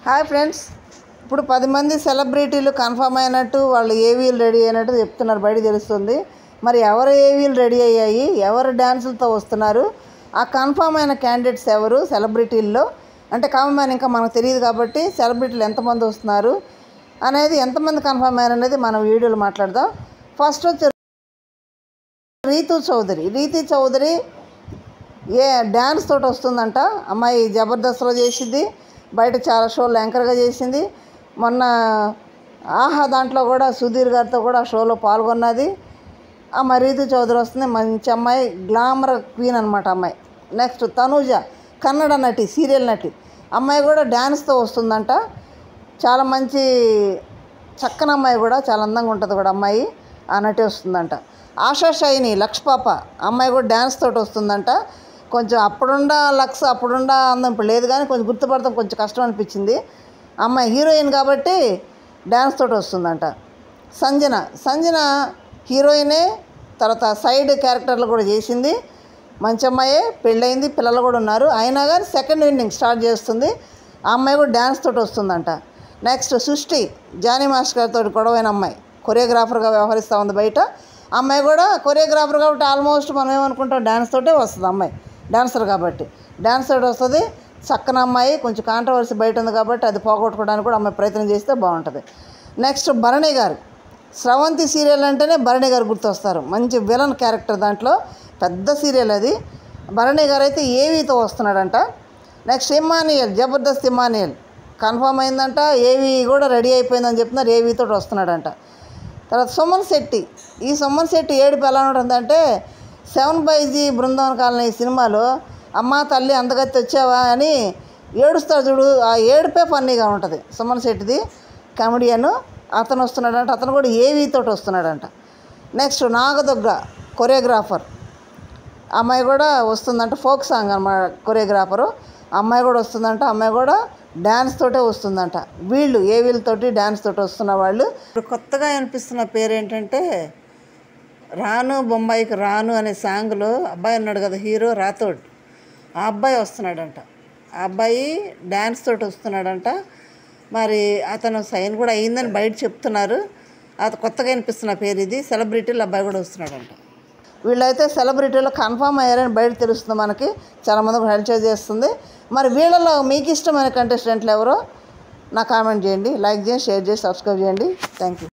Hi friends, ఇప్పుడు 10 మంది సెలబ్రిటీలు కన్ఫర్మ్ అయినట్టు వాళ్ళు ఏవీలు రెడీ అయినట్టు చెప్తున్నారు, బయట తెలుస్తుంది. మరి ఎవరు ఏవీలు రెడీ అయ్యాయి, ఎవరు డ్యాన్సులతో వస్తున్నారు, ఆ కన్ఫర్మ్ అయిన క్యాండిడేట్స్ ఎవరు సెలబ్రిటీల్లో అంటే కామన్ మ్యాన్ ఇంకా మనకు తెలియదు కాబట్టి సెలబ్రిటీలు ఎంతమంది వస్తున్నారు అనేది, ఎంతమంది కన్ఫర్మ్ అయ్యారు అనేది మనం వీడియోలో మాట్లాడదాం. ఫస్ట్ వచ్చి రీతూ చౌదరి డ్యాన్స్ తోటి వస్తుందంట. అమ్మాయి జబర్దస్త్లో చేసింది, బయట చాలా షోలు యాంకర్గా చేసింది. మొన్న ఆహా దాంట్లో కూడా సుధీర్ గారితో కూడా ఆ షోలో పాల్గొన్నది. అమ్మాయి రీతూ చౌదరి వస్తుంది, మంచి అమ్మాయి, గ్లామర్ క్వీన్ అనమాట అమ్మాయి. నెక్స్ట్ తనూజ, కన్నడ నటి, సీరియల్ నటి. అమ్మాయి కూడా డ్యాన్స్తో వస్తుందంట. చాలా మంచి చక్కని అమ్మాయి, కూడా చాలా అందంగా ఉంటుంది కూడా అమ్మాయి, ఆ నటి వస్తుందంట. ఆశా షైని, లక్ష పాప అమ్మాయి కూడా డ్యాన్స్ తోటి వస్తుందంట. కొంచెం అప్పుడుండా అందం ఇప్పుడు లేదు, కానీ కొంచెం గుర్తుపడతాం కొంచెం కష్టం అనిపించింది. అమ్మాయి హీరోయిన్ కాబట్టి డ్యాన్స్ తోటి వస్తుందంట. సంజన హీరోయినే, తర్వాత సైడ్ క్యారెక్టర్లు కూడా చేసింది. మంచి అమ్మాయే, పెళ్ళయింది, పిల్లలు కూడా ఉన్నారు. అయినా కానీ సెకండ్ ఇన్నింగ్ స్టార్ట్ చేస్తుంది. ఆ అమ్మాయి కూడా డ్యాన్స్ తోటి వస్తుందంట. నెక్స్ట్ సృష్టి, జానీ మాస్టర్ గారితో గొడవైన అమ్మాయి, కొరియోగ్రాఫర్గా వ్యవహరిస్తూ ఉంది బయట. అమ్మాయి కూడా కొరియోగ్రాఫర్ కాబట్టి ఆల్మోస్ట్ మనం ఏమనుకుంటాం డ్యాన్స్ తోటే వస్తుంది. అమ్మాయి డాన్సర్ కాబట్టి డాన్స్ తోటి వస్తుంది. చక్కన అమ్మాయి, కొంచెం కాంట్రవర్సీ బయట ఉంది కాబట్టి అది పోగొట్టుకోవడానికి కూడా అమ్మాయి ప్రయత్నం చేస్తే బాగుంటుంది. నెక్స్ట్ భరణి గారు, స్రవంతి సీరియల్ అంటేనే భరణి గారు గుర్తొస్తారు. మంచి విలన్ క్యారెక్టర్, దాంట్లో పెద్ద సీరియల్ అది. భరణి గారు అయితే ఏవీతో వస్తున్నాడంట. Next Emmanuel, Jabardasth Emmanuel confirm అయిందంట. ఏవీ కూడా రెడీ అయిపోయిందని చెప్తున్నారు, ఏవీతో వస్తున్నాడంట. తర్వాత సుమన్ శెట్టి, ఈ సుమన్ శెట్టి ఏడుపు ఎలా ఉంటుందంటే 7 బృందావన్ కాలనీ సినిమాలో అమ్మ తల్లి అందగత్తి వచ్చావా అని ఏడుస్తాడు చూడు, ఆ ఏడుపే ఫన్నీగా ఉంటుంది. సుమన్ శెట్టిది కామెడియన్, అతను వస్తున్నాడంట. అతను కూడా ఏవీతో వస్తున్నాడంట. నెక్స్ట్ నాగదుర్గ, కొరియోగ్రాఫర్ అమ్మాయి కూడా వస్తుందంట. ఫోక్ సాంగ్ అన్నమాట కొరియోగ్రాఫరు, అమ్మాయి కూడా వస్తుందంట. అమ్మాయి కూడా డ్యాన్స్ తోటే వస్తుందంట. వీళ్ళు ఏవీలతోటి డ్యాన్స్ తోటి వస్తున్న వాళ్ళు. ఇప్పుడు కొత్తగా అనిపిస్తున్న పేరు ఏంటంటే రాను బొంబాయికి రాను అనే సాంగ్లో అబ్బాయి ఉన్నాడు కదా హీరో రాథోడ్, ఆ అబ్బాయి వస్తున్నాడంట. ఆ అబ్బాయి డ్యాన్స్ తోటి వస్తున్నాడంట. మరి అతను సైన్ కూడా అయ్యిందని బయట చెప్తున్నారు. అది కొత్తగా అనిపిస్తున్న పేరు ఇది. సెలబ్రిటీలు అబ్బాయి కూడా వస్తున్నాడంట. వీళ్ళైతే సెలబ్రిటీలో కన్ఫర్మ్ అయ్యారని బయట తెలుస్తుంది మనకి. చాలామందికి హెల్ప్ చేస్తుంది. మరి వీళ్ళలో మీకు ఇష్టమైన కంటెస్టెంట్లు ఎవరో నాకు కామెంట్ చేయండి, లైక్ చేయండి, షేర్ చేసి సబ్స్క్రైబ్ చేయండి. Thank you.